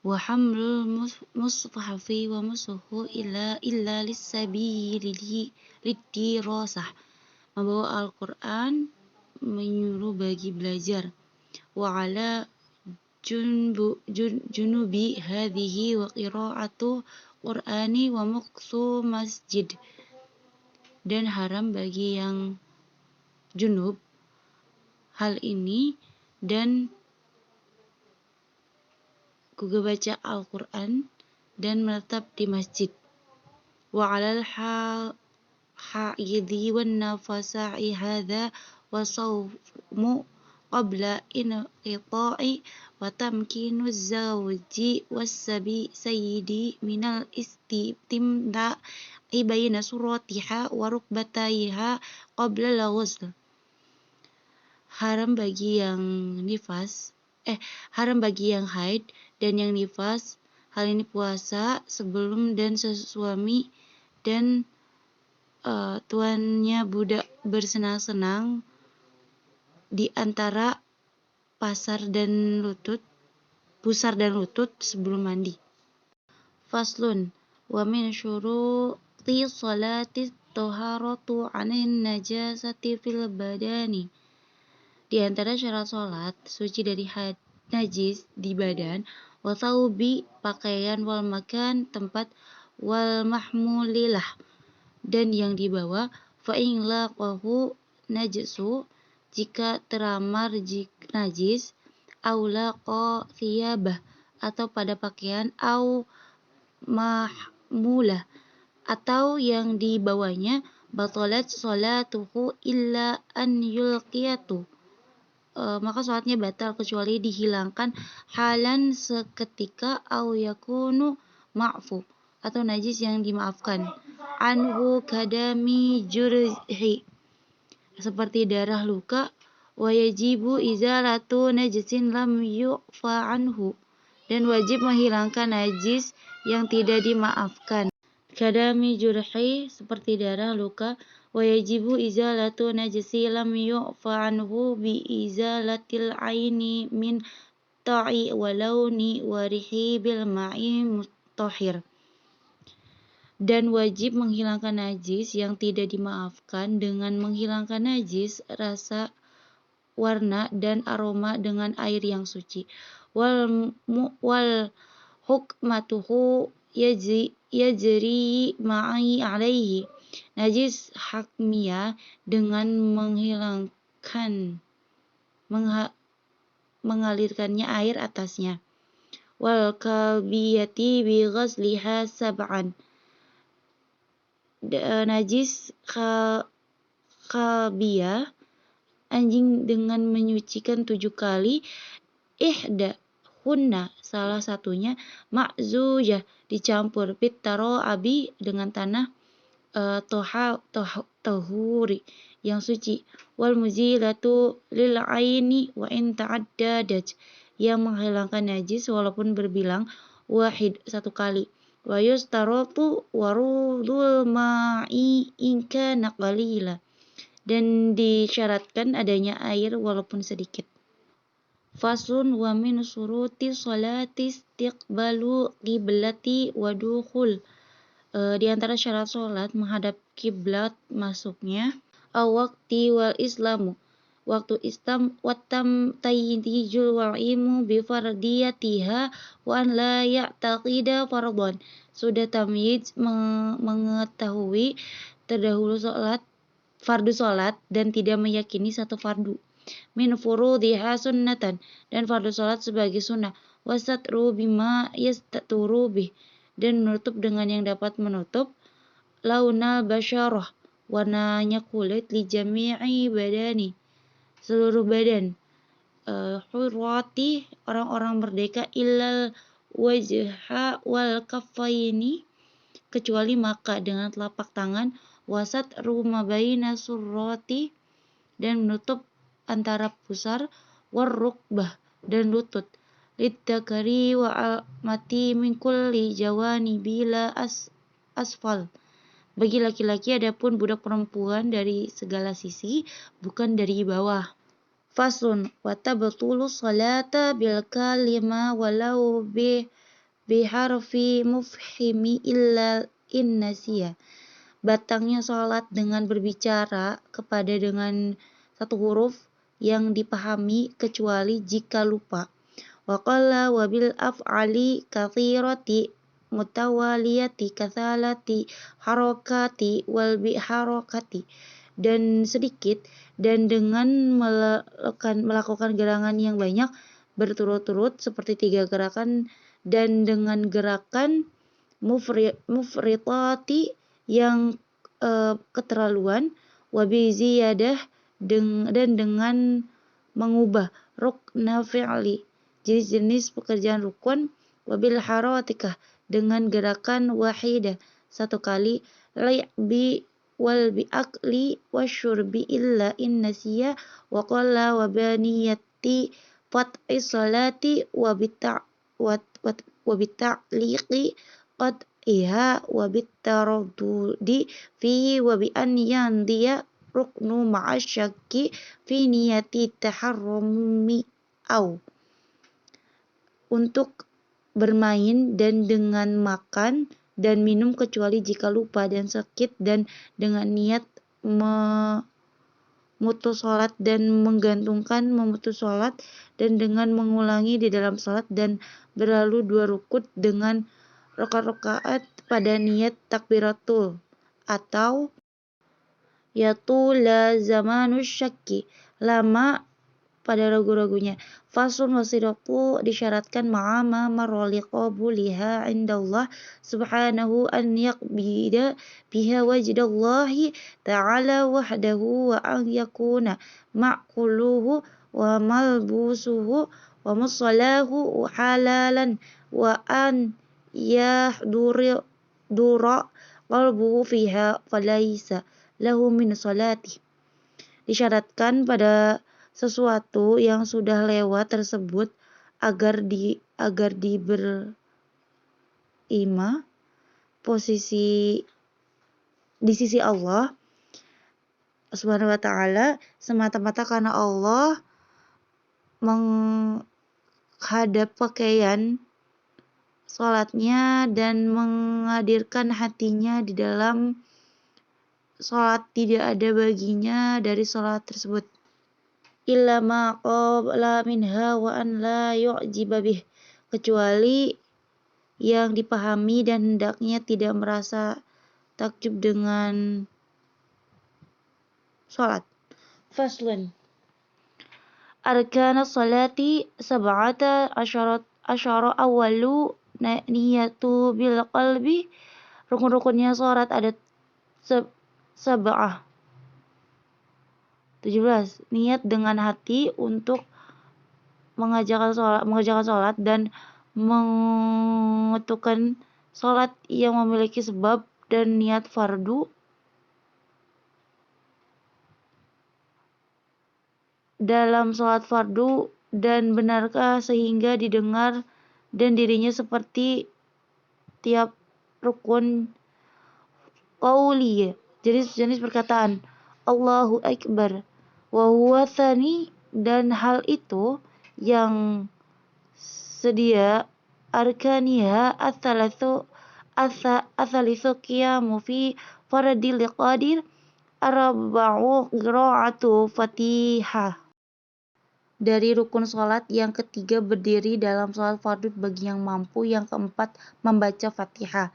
wa hamlul mushafi wa musuhu illa lis-sabili lidirasah. Membawa Al-Quran menyuruh bagi belajar. Wa ala junubi hadhihi wa qira'atu Qur'ani wa muqsu masjid. Dan haram bagi yang junub hal ini dan juga baca Al-Quran dan menetap di masjid. Wa alal haidhi wan nafasa'i hadha wa sawmu qabla inqita'i wa tamkinu zawji was sayyidi minal istimta'i baina suratiha wa rukbataiha qabla al-ghusl. Haram bagi yang haid dan yang nifas, hal ini puasa sebelum dan sesuami dan tuannya budak bersenang-senang di antara pusar dan lutut sebelum mandi. Faslun wa min syuruti sholati taharatu 'anil najasati fil badani. Di antara syarat salat suci dari najis di badan, wa thawbi pakaian, wal makan tempat, wal mahmulilah dan yang dibawa, fa in laqahu najsu jika teramar najis, au laqa thiyabah atau pada pakaian, au mahmulah atau yang dibawanya, batalat sholatuhu illa an yulqiyatu. Maka sholatnya batal kecuali dihilangkan halan seketika, au yakunu ma'fu atau najis yang dimaafkan, anhu kadami jurhi seperti darah luka, wa yajibu izalatu najisin lam yu'fa anhu dan wajib menghilangkan najis yang tidak dimaafkan. Kadami jurhi seperti darah luka, wa yajibu izalatu najisi lam yu'fa anhu bi izalatil aini min ta'i wa launi wa rihi bil ma'i mutahhir. Dan wajib menghilangkan najis yang tidak dimaafkan dengan menghilangkan najis, rasa, warna dan aroma dengan air yang suci. Wal hukmatuhu yajri ma'i alaihi. Najis hakmiyah dengan mengalirkannya air atasnya. Wal kabiyati bi ghasliha sab'an. Najis kabiyah anjing dengan menyucikan 7 kali, ihda hunna salah satunya, ma'zujah dicampur, bitaro abi dengan tanah tahuri yang suci, wal muzilatu lil aini wa in ta'addadat yang menghilangkan najis walaupun berbilang wahid 1 kali, wa yustaratu warudul ma'i in kana qalila dan disyaratkan adanya air walaupun sedikit. Faslun wa min syuruti sholati istiqbalu qiblati wa dukhul. Di antara syarat salat menghadap kiblat masuknya, waqti wal islamu waktu Islam, watam tayyijul wa'imu bi fardiyatiha wa an la ya'taqida fardhan. Sudah tamyiz mengetahui terdahulu fardu salat dan tidak meyakini satu fardu. Min furudhiha sunnatan dan fardu salat sebagai sunnah, wasatru bima yastaturu bih dan menutup dengan yang dapat menutup, launal basyarah warnanya kulit, li jami'i badani seluruh badan, hurwati orang-orang merdeka, illal wajha wal kaffaini kecuali maka dengan telapak tangan, wasat rumabaina surrati dan menutup antara pusar, warrukbah dan lutut, lidzakari wa mati min kulli jawani bila asfal bagi laki-laki, adapun budak perempuan dari segala sisi bukan dari bawah. Faslun wa tabtulu sholata bil kalima walau bi biharfi mufhimi illa in nasiya. Batangnya sholat dengan berbicara kepada dengan satu huruf yang dipahami kecuali jika lupa. Wa qalla wa bil af'ali kathirati mutawaliyati kathalati harakati wal biharakati, dan sedikit dan dengan melakukan gerakan yang banyak berturut-turut seperti 3 gerakan, dan dengan gerakan mufritati yang keterlaluan, wabi ziyadah dan dengan mengubah rukna fi'li jenis-jenis pekerjaan rukun, wabil haratikah dengan gerakan wahidah satu kali, li'bi wal bi'akli wasyurbi illa in nasiya wa qalla wa baniyati fat'i salati wa bita'liqi qad iha wa bitaradudi fihi wa bi an yandiya ruknu ma'asyaki fi niyati taharrumi au, untuk bermain dan dengan makan dan minum kecuali jika lupa dan sakit, dan dengan niat memutus sholat dan memutus sholat, dan dengan mengulangi di dalam sholat dan berlalu 2 rukun dengan rakaat pada niat takbiratul, atau yatula zamanus syakki, lama pada ragu-ragunya. Fasun wasidatu disyaratkan ma'ama maroli qabuliha indallah subhanahu an yaqbida biha wajdallahi ta'ala wahdahu wa an yakuna ma'kuluhu wa malbusuhu wa musallahu halalan wa an yahdura qalbuhu fiha falaisa lahu min salati. Disyaratkan pada sesuatu yang sudah lewat tersebut agar diberima posisi di sisi Allah Subhanahu wa taala semata-mata karena Allah menghadap pakaian sholatnya dan menghadirkan hatinya di dalam sholat, tidak ada baginya dari sholat tersebut illa ma qabla minha wa an la yu'jiba bih, kecuali yang dipahami dan hendaknya tidak merasa takjub dengan sholat. Faslun arkana salati sab'ata asyara awalu niyatu bil qalbi, rukun-rukunnya sholat ada sab'ah 17. Niat dengan hati untuk mengerjakan sholat dan mengutukan sholat yang memiliki sebab, dan niat fardu dalam sholat fardu, dan benarkah sehingga didengar dan dirinya seperti tiap rukun. Qauli, jenis perkataan Allahu Akbar wa huwa tsani, dan hal itu yang sedia arkaniha athalithu qiyamu fi faradil qadir arba'u qira'atu fatihah, dari rukun sholat yang ketiga berdiri dalam sholat fardu bagi yang mampu, yang keempat membaca fatihah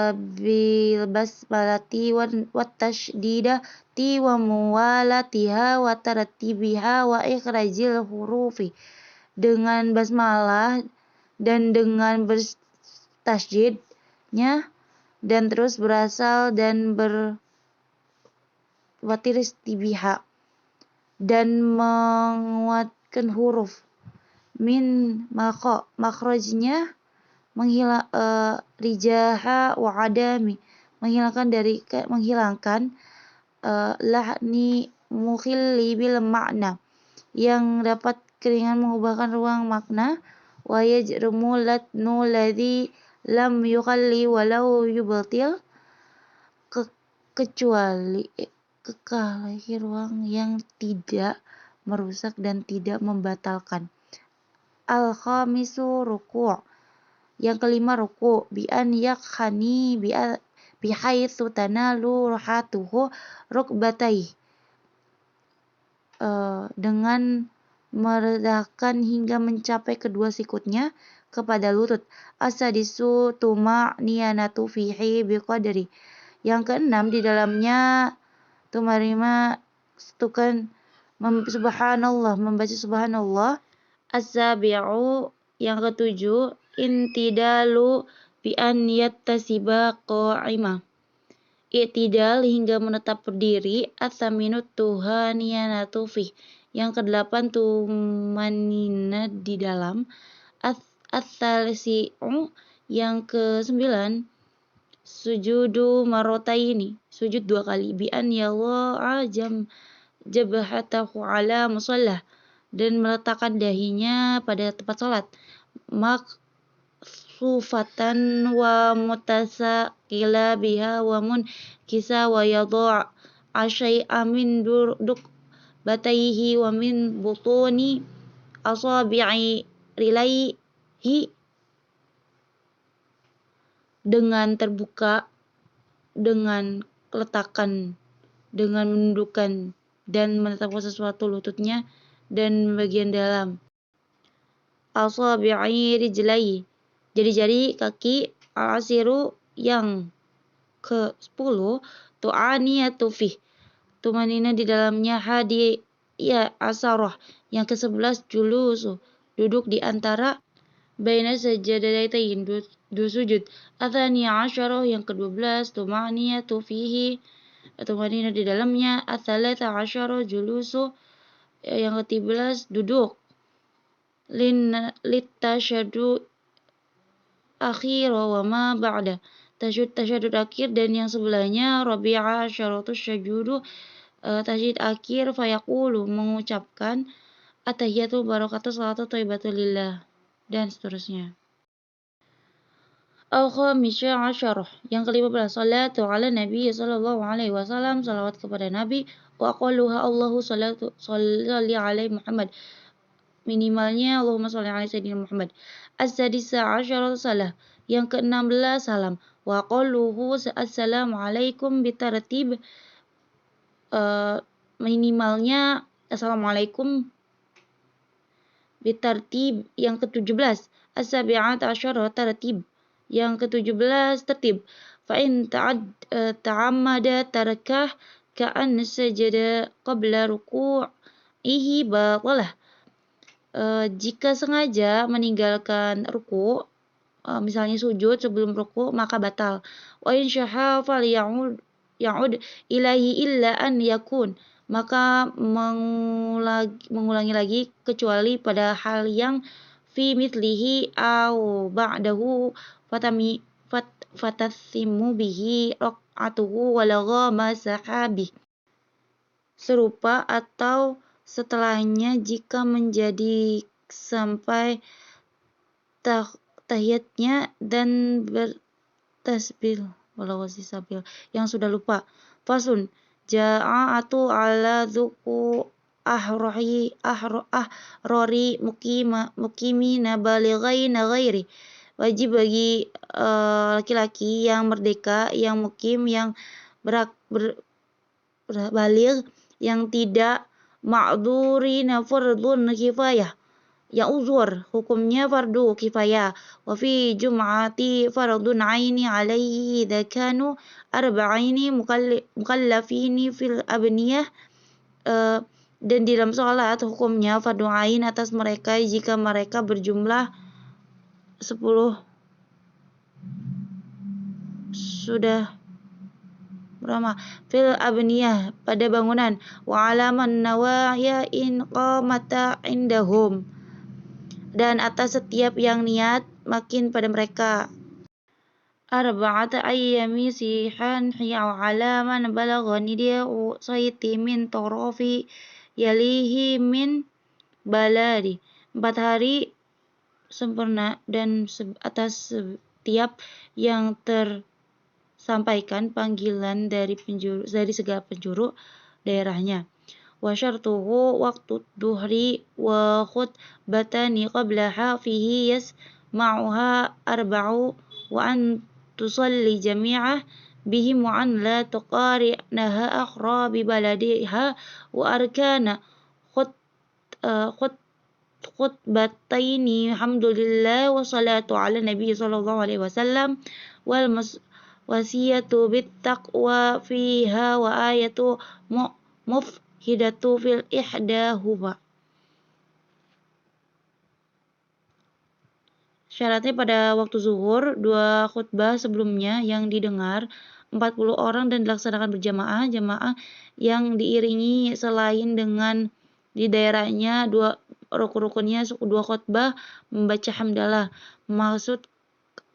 bil basmalati wat tasydidati wa muwalatiha wa tarattibiha wa ikhrajil hurufi, dengan basmalah dan dengan bertasydidnya dan terus berasal dan berwatiristibihah dan menguatkan huruf min makhrajnya rijaha wa adami, menghilangkan lahni mukhilli bil makna, yang dapat keringan mengubahkan ruang makna, wa yajrumu latnu ladzi lam yukhalli walau yubtil, kecuali kekalahi ruang yang tidak merusak dan tidak membatalkan. Al-khamisu ruku', Yang kelima ruku bi an yakhani bihaitsu tanalu rahatuhu rukbatai, dengan meredahkan hingga mencapai kedua sikutnya kepada lutut. Asadisu tuma niyanatu fihi biqadri. Yang keenam di dalamnya tumarima tukan subhanallah, membaca subhanallah. As-sabi'u yang ketujuh intidalu bi an yattasiba qa'imah. I'tidal hingga menetap berdiri. As-saminu tuhaniyanatu fih. Yang kedelapan tumanina di dalam. As-salisi'u yang kesembilan sujudu marotaini, sujud 2 kali. Bi an yalla'a jabhatahu ala musallah, dan meletakkan dahinya pada tempat sholat. Maksufatan wa mutasaqila biha wa munkisa wa yadha' asyai'a min duk bataihi wa min butuni asabi'i rilaihi, dengan terbuka, dengan letakkan, dengan menundukkan dan menetapkan sesuatu lututnya dan bagian dalam. Asabi'i rijlai, jari-jari kaki. Al-asiru yang ke-10 tu'aniyatu fih, tumanina di dalamnya. Hadi ya asarah yang ke-11 julusu, duduk di antara baina sajadatayn, dua sujud. Atsani asyarah yang ke-12 tumaniyatu fihi, tumanina di dalamnya. Atsalasa asyarah julusu yang ke-13 duduk. Littasyadu akhir wa ma ba'da, tasyahud akhir dan yang sebelahnya. Rabi'a asyaratu syajudu, tasyahud akhir. Fayaqulu, mengucapkan at-tahiyatu barakatuh salatu thayyibatu lillah, dan seterusnya. Al-khamisya asyarah yang ke-15 salatu ala nabi sallallahu alaihi wasallam, salawat kepada nabi. Wa aqalluha Allahu salli alaihi Muhammad, minimalnya Allahumma sholli ala sayyidina Muhammad. As-sadisa asyara salah yang ke-16 salam. Wa qalluhu assalamu alaikum bitartib, minimalnya assalamualaikum bitartib. Yang ke-17 as-sabi'at asyara tartib, yang ke-17 tertib. Fa in ta'ammada tarakah ka'an sajada qabla ruku'ihi batalah, jika sengaja meninggalkan ruku, misalnya sujud sebelum ruku, maka batal. Wa in syaha falya'ud ilaihi illa an yakun, maka mengulangi lagi kecuali pada hal yang fi mithlihi au ba'dahu fatasimu bihi raq'atuhu walagha masahabi, serupa atau setelahnya jika menjadi sampai tahiyatnya dan bertasbih sabil yang sudah lupa. Fasun ja'atu ala dzuku ahrori mukimi nabalighaina ghairi, wajib bagi laki-laki yang merdeka, yang mukim, yang baligh, yang tidak ma'dzurina fardun kifayah, yang uzur hukumnya fardu kifayah. Wa fi jum'ati fardun aini alaihi idza kanu arba'ini mukallafini fil abniyah, dan di dalam salat hukumnya fardu ain atas mereka jika mereka berjumlah 10 sudah berapa fil abniyah pada bangunan. Wa alaman nawaya in qamata indahum, dan atas setiap yang niat makin pada mereka. Arba'ata ayyami sihan hiya alaman balagani dia sayti min tarafi yalihi min baladi, 4 hari sempurna dan atas setiap yang tersampaikan panggilan dari segala penjuru daerahnya. Wa syartuhu waqtu duhri wa khutbatani qablaha fihi معها أربع وأن تصلي جميعا بهم وأن لا تقارنها أخرى ببلدها وأركان خطبتين الحمد لله والصلاة على النبي صلى الله عليه وسلم والوصية بالتقوى فيها وآية مفهدة في الإحداهما. Syaratnya pada waktu zuhur, 2 khutbah sebelumnya yang didengar 40 orang dan dilaksanakan berjamaah, jamaah yang diiringi selain dengan di daerahnya 2 rukun-rukunnya 2 khutbah membaca hamdalah. Maksud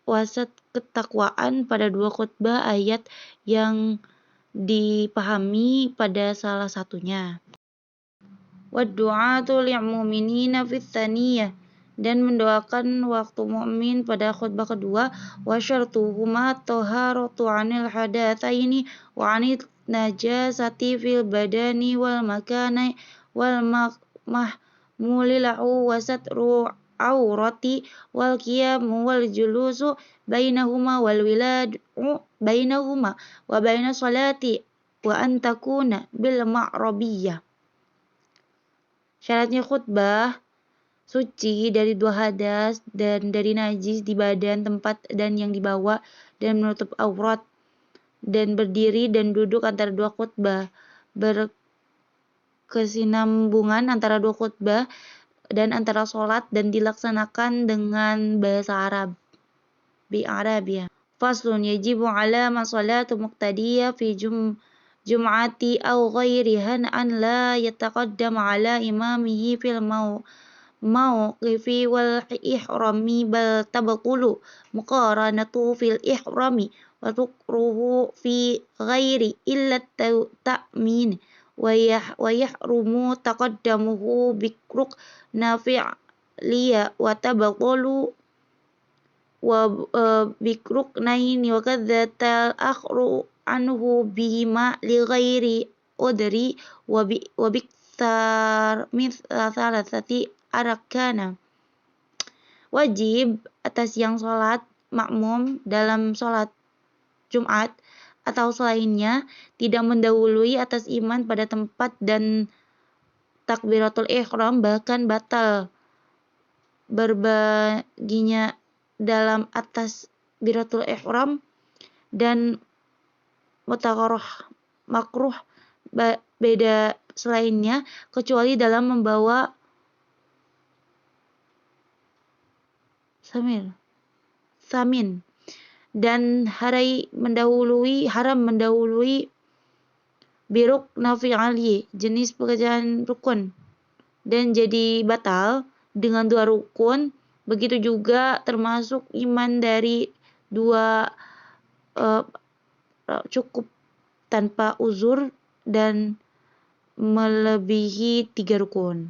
wasat ketakwaan pada 2 khutbah ayat yang dipahami pada salah satunya. Wad-du'atu li'mu'minina fit tsaniyah, dan mendoakan waktu mukmin pada khutbah kedua. Wa syartuhuma taharatu 'anil hadatsaini wa 'anil najasati fil badani wal makani wal mahmuli lahu wa satru aurati wal qiyamu wal julusu bainahuma wal wiladu bainahuma wa baina salati wa an takuna bil ma'rabiyah. Syaratnya khutbah suci dari 2 hadas dan dari najis di badan, tempat dan yang dibawa, dan menutup aurat, dan berdiri dan duduk antara 2 khutbah, berkesinambungan antara 2 khutbah dan antara sholat, dan dilaksanakan dengan bahasa Arab Arabia. Faslun yajibu ala man salatu muqtadiyah fi jum'ati aw ghairiha an la yataqaddam ala imamihi fil mawqifi wal ihrami bal tabtulu muqaranatu fil ihrami wa tukruhu fi ghairi illa ta'min wa yahrumu taqaddamuhu bikruk nafi'liya wa tabtulu wa bikruk naini wa kadzatal akhru anhu bihima li ghairi udri wa biktar salasati arkana. Wajib atas yang sholat makmum dalam sholat Jumat atau selainnya tidak mendahului atas iman pada tempat dan takbiratul ihram, bahkan batal berbaginya dalam atas takbiratul ihram dan mutakarrah makruh beda selainnya, kecuali dalam membawa samin, dan haram mendahului biruk nafi'ali, jenis pekerjaan rukun, dan jadi batal dengan 2 rukun. Begitu juga termasuk iman dari 2 cukup tanpa uzur dan melebihi 3 rukun.